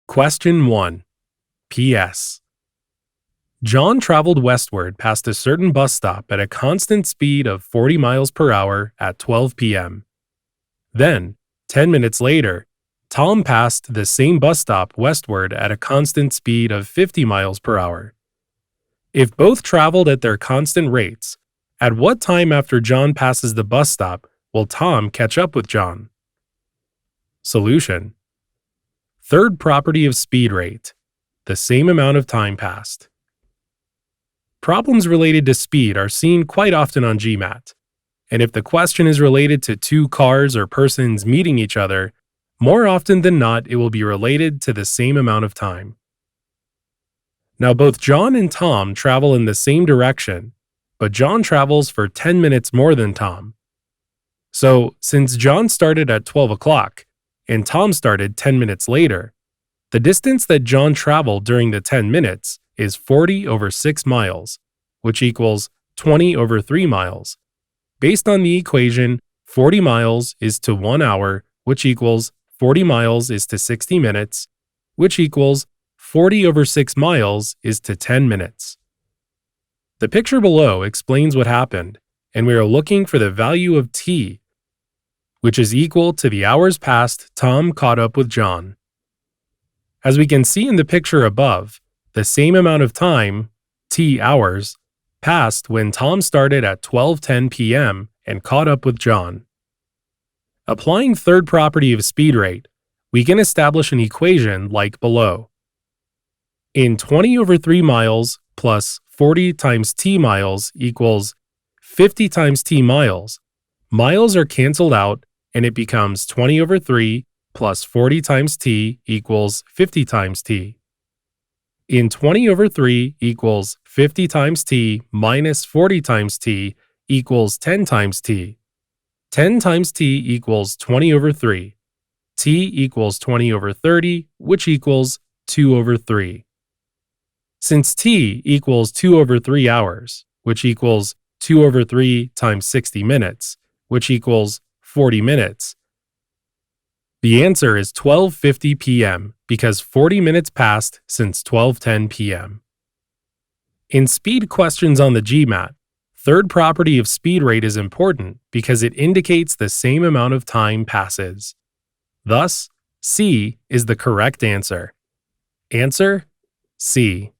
Question 1. P.S. John traveled westward past a certain bus stop at a constant speed of 40 miles per hour at 12 p.m. Then, 10 minutes later, Tom passed the same bus stop westward at a constant speed of 50 miles per hour. If both traveled at their constant rates, at what time after John passes the bus stop will Tom catch up with John? Solution. Third property of speed rate. The same amount of time passed. Problems related to speed are seen quite often on GMAT, and if the question is related to two cars or persons meeting each other, more often than not it will be related to the same amount of time. Now both John and Tom travel in the same direction, but John travels for 10 minutes more than Tom. So, since John started at 12 o'clock and Tom started 10 minutes later, the distance that John traveled during the 10 minutes is 40 over 6 miles, which equals 20 over 3 miles. Based on the equation, 40 miles is to 1 hour, which equals 40 miles is to 60 minutes, which equals 40 over 6 miles is to 10 minutes. The picture below explains what happened, and we are looking for the value of t, which is equal to the hours past Tom caught up with John. As we can see in the picture above, the same amount of time, t hours, passed when Tom started at 12:10 p.m. and caught up with John. Applying third property of speed rate, we can establish an equation like below. In 20 over 3 miles plus 40 times t miles equals 50 times t miles, miles are canceled out and it becomes 20 over 3 plus 40 times t equals 50 times t. In 20 over 3 equals 50 times t minus 40 times t equals 10 times t. 10 times t equals 20 over 3. T equals 20 over 30, which equals 2 over 3. Since t equals 2 over 3 hours, which equals 2 over 3 times 60 minutes, which equals 40 minutes, the answer is 12:50 p.m. because 40 minutes passed since 12:10 p.m. In speed questions on the GMAT, third property of speed rate is important because it indicates the same amount of time passes. Thus, C is the correct answer. Answer C.